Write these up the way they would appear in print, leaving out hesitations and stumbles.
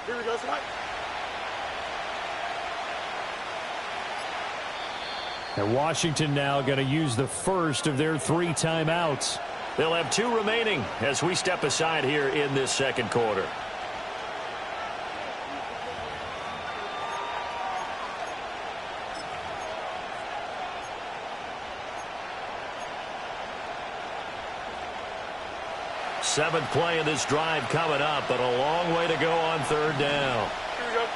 Here we go, tonight. And Washington now going to use the first of their 3 timeouts. They'll have 2 remaining as we step aside here in this second quarter. Seventh play of this drive coming up, but a long way to go on third down. Here we go.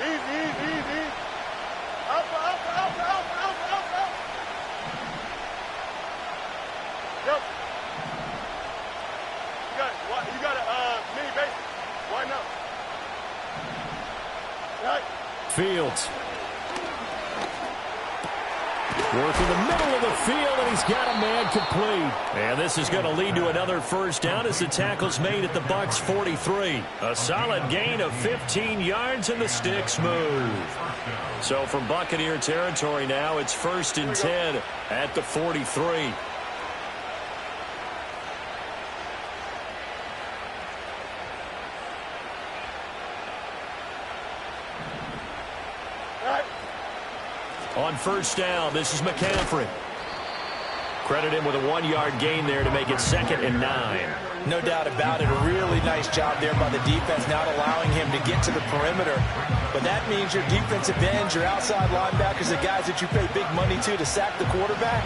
Easy. Up. Yep. You got a mini base. Why not? Right. Fields. Working the middle of the field, and he's got a man complete. And this is going to lead to another first down as the tackle's made at the Bucs 43. A solid gain of 15 yards, and the sticks move. So from Buccaneer territory now, it's 1st and 10 at the 43. On first down, this is McCaffrey. Credit him with a 1-yard gain there to make it 2nd and 9. No doubt about it. A really nice job there by the defense, not allowing him to get to the perimeter. But that means your defensive ends, your outside linebackers, the guys that you pay big money to sack the quarterback,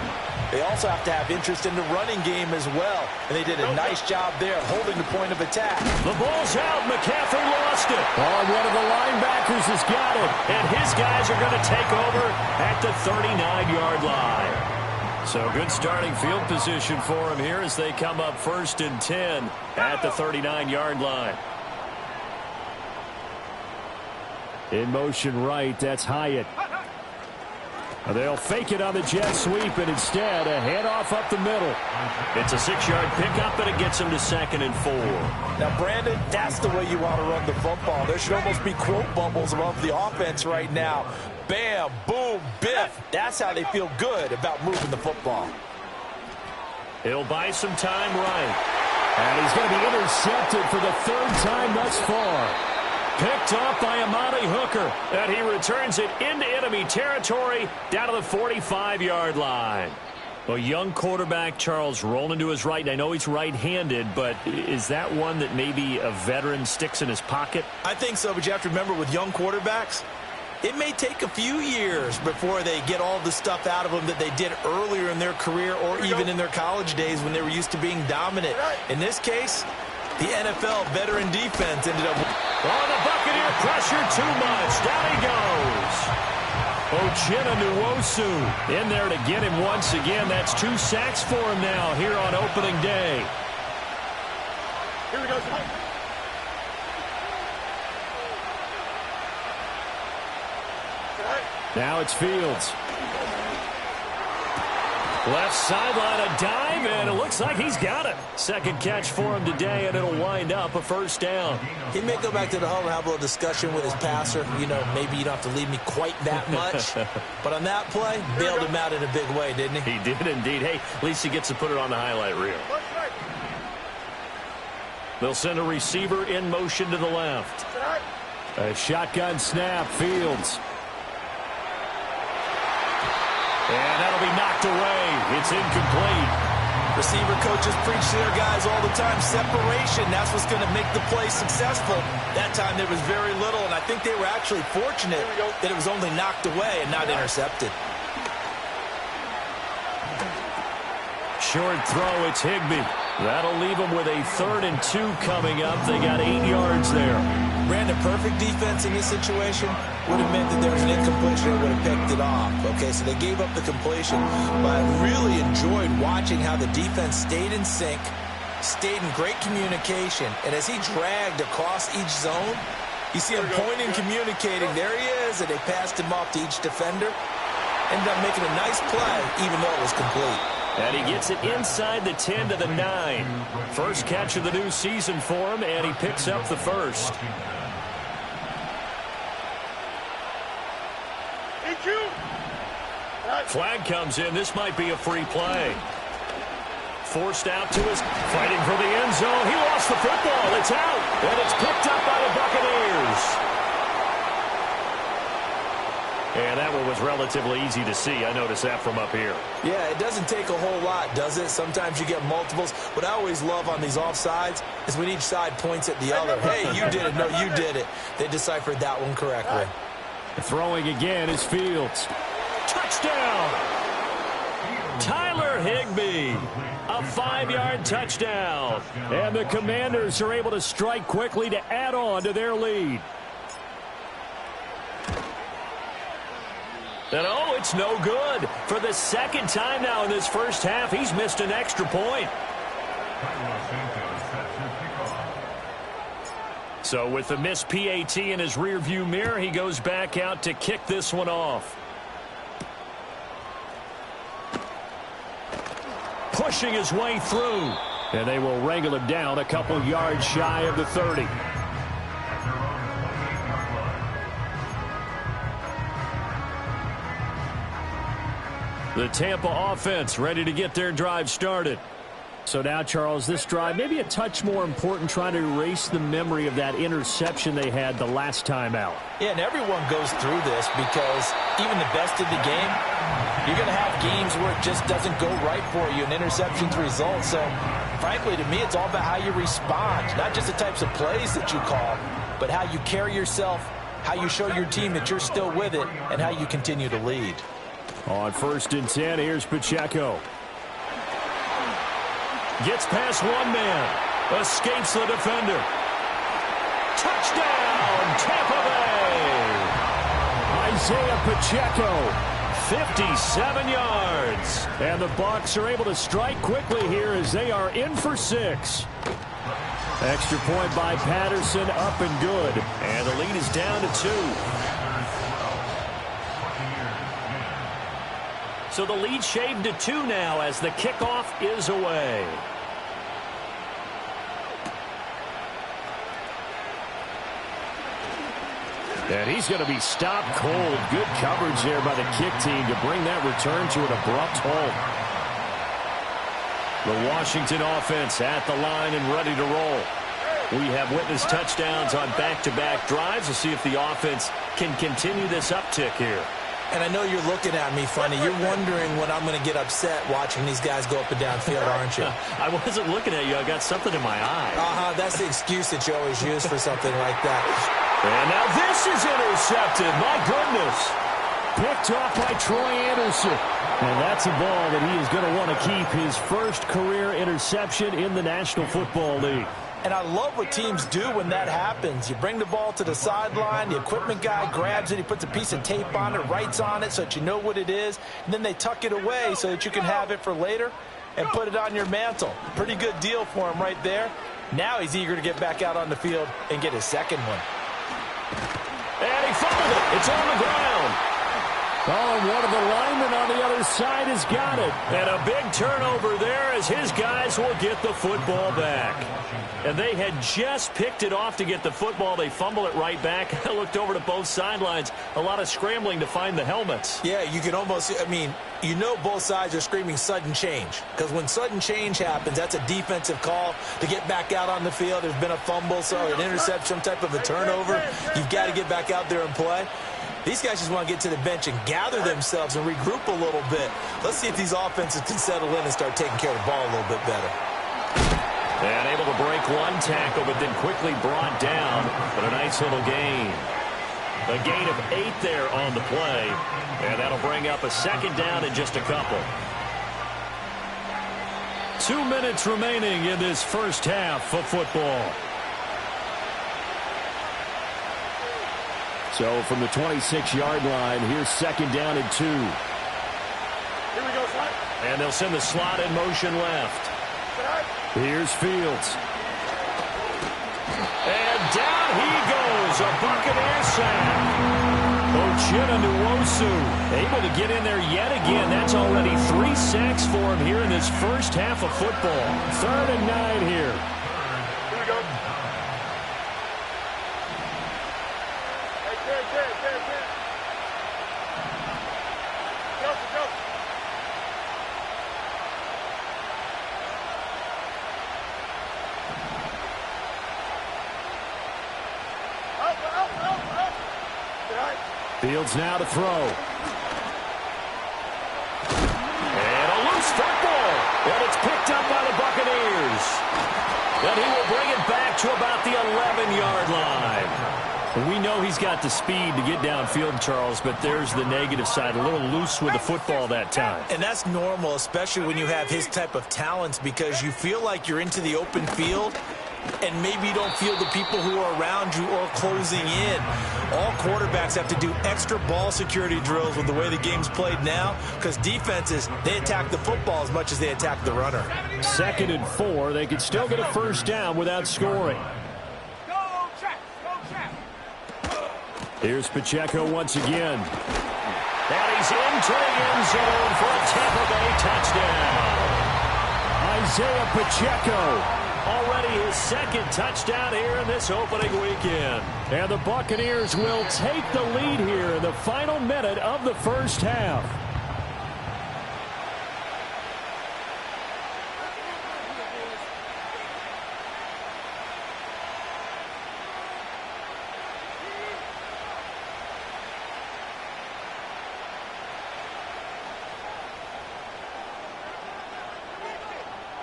they also have to have interest in the running game as well. And they did a nice job there holding the point of attack. The ball's out. McCaffrey lost it. Oh, one of the linebackers has got it. And his guys are going to take over at the 39-yard line. So good starting field position for him here as they come up 1st and 10 at the 39-yard line. In motion right, that's Hyatt. They'll fake it on the jet sweep, and instead a handoff up the middle. It's a 6-yard pickup, and it gets him to 2nd and 4. Now, Brandon, that's the way you want to run the football. There should almost be quote bubbles above the offense right now. Bam, boom, biff. That's how they feel good about moving the football. He'll buy some time right. And he's going to be intercepted for the 3rd time thus far. Picked off by Amani Hooker, and he returns it into enemy territory down to the 45-yard line. A young quarterback, Charles, rolling to his right, and I know he's right-handed, but is that one that maybe a veteran sticks in his pocket? I think so, but you have to remember with young quarterbacks, it may take a few years before they get all the stuff out of them that they did earlier in their career or even in their college days when they were used to being dominant. In this case, the NFL veteran defense ended up... Oh, the Buccaneer pressure too much. Down he goes. Uchenna Nwosu in there to get him once again. That's 2 sacks for him now here on opening day. Here we go. Now it's Fields. Left sideline, a dive, and it looks like he's got it. Second catch for him today, and it'll wind up a 1st down. He may go back to the huddle and have a little discussion with his passer. You know, maybe you don't have to leave me quite that much. But on that play, bailed him out in a big way, didn't he? He did indeed. Hey, at least he gets to put it on the highlight reel. They'll send a receiver in motion to the left. A shotgun snap, Fields. And that'll be knocked away. It's incomplete. Receiver coaches preach to their guys all the time. Separation, that's what's going to make the play successful. That time there was very little, and I think they were actually fortunate that it was only knocked away and not intercepted. Short throw, it's Higbee. That'll leave them with a 3rd and 2 coming up. They got 8 yards there. Brandon, perfect defense in this situation would have meant that there was an incompletion and would have picked it off. Okay, so they gave up the completion. But I really enjoyed watching how the defense stayed in sync, stayed in great communication. And as he dragged across each zone, you see him pointing, communicating. There he is, and they passed him off to each defender. Ended up making a nice play, even though it was complete. And he gets it inside the 10 to the 9. First catch of the new season for him, and he picks up the 1st. Flag comes in. This might be a free play. Forced out to his, fighting for the end zone. He lost the football. It's out. And it's picked up by the Buccaneers. And that one was relatively easy to see. I noticed that from up here. Yeah, it doesn't take a whole lot, does it? Sometimes you get multiples. What I always love on these offsides is when each side points at the other. Hey, you did it. No, you did it. They deciphered that one correctly. Throwing again is Fields. Touchdown! Tyler Higbee. A 5-yard touchdown. And the Commanders are able to strike quickly to add on to their lead. And oh, it's no good. For the second time now in this first half, he's missed an extra point. So with the missed PAT in his rearview mirror, he goes back out to kick this one off. Pushing his way through. And they will wrangle him down a couple yards shy of the 30. The Tampa offense ready to get their drive started. So now, Charles, this drive maybe a touch more important, trying to erase the memory of that interception they had the last time out. Yeah, and everyone goes through this because even the best of the game, you're going to have games where it just doesn't go right for you, and interceptions result. So, frankly, to me, it's all about how you respond, not just the types of plays that you call, but how you carry yourself, how you show your team that you're still with it, and how you continue to lead. On 1st and 10, here's Pacheco. Gets past one man. Escapes the defender. Touchdown, Tampa Bay! Isaiah Pacheco. 57 yards. And the Bucs are able to strike quickly here as they are in for 6. Extra point by Patterson, up and good. And the lead is down to 2. So the lead shaved to 2 now as the kickoff is away. And he's going to be stopped cold. Good coverage there by the kick team to bring that return to an abrupt halt. The Washington offense at the line and ready to roll. We have witnessed touchdowns on back-to-back drives. We'll see if the offense can continue this uptick here. And I know you're looking at me funny. You're wondering when I'm going to get upset watching these guys go up and down field, aren't you? I wasn't looking at you. I got something in my eye. That's the excuse that you always use for something like that. And now this is intercepted. My goodness. Picked off by Troy Anderson. And that's a ball that he is going to want to keep, his first career interception in the National Football League. And I love what teams do when that happens. You bring the ball to the sideline, the equipment guy grabs it, he puts a piece of tape on it, writes on it so that you know what it is, and then they tuck it away so that you can have it for later and put it on your mantle. Pretty good deal for him right there. Now he's eager to get back out on the field and get his second one. And he fumbled it. It's on the ground. Oh, and one of the linemen on the other side has got it. And a big turnover there as his guys will get the football back. And they had just picked it off to get the football. They fumble it right back. I looked over to both sidelines. A lot of scrambling to find the helmets. Yeah, you can almost, you know both sides are screaming sudden change. Because when sudden change happens, that's a defensive call to get back out on the field. There's been a fumble, so an interception, some type of a turnover. You've got to get back out there and play. These guys just want to get to the bench and gather themselves and regroup a little bit. Let's see if these offenses can settle in and start taking care of the ball a little bit better. And able to break one tackle, but then quickly brought down. But a nice little gain. A gain of 8 there on the play. And that'll bring up a second down in just a couple. 2 minutes remaining in this first half of football. So from the 26-yard line, here's second down and 2. Here we go, slot. And they'll send the slot in motion left. Here's Fields. And down he goes. A Buccaneer sack. Uchenna Nwosu able to get in there yet again. That's already 3 sacks for him here in this first half of football. 3rd and 9 here. Here we go. Hey, Go. Fields now to throw. And a loose football. And it's picked up by the Buccaneers. And he will bring it back to about the 11-yard line. We know he's got the speed to get downfield, Charles, but there's the negative side. A little loose with the football that time. And that's normal, especially when you have his type of talents, because you feel like you're into the open field and maybe you don't feel the people who are around you or closing in. All quarterbacks have to do extra ball security drills with the way the game's played now, because defenses, they attack the football as much as they attack the runner. 2nd and 4. They could still get a first down without scoring. Here's Pacheco once again. And he's into the end zone for a Tampa Bay touchdown. Isaiah Pacheco. Already his 2nd touchdown here in this opening weekend. And the Buccaneers will take the lead here in the final minute of the first half.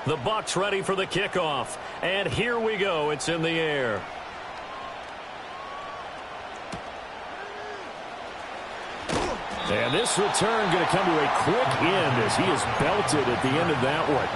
The Bucs ready for the kickoff. And here we go. It's in the air. And this return going to come to a quick end as he is belted at the end of that one.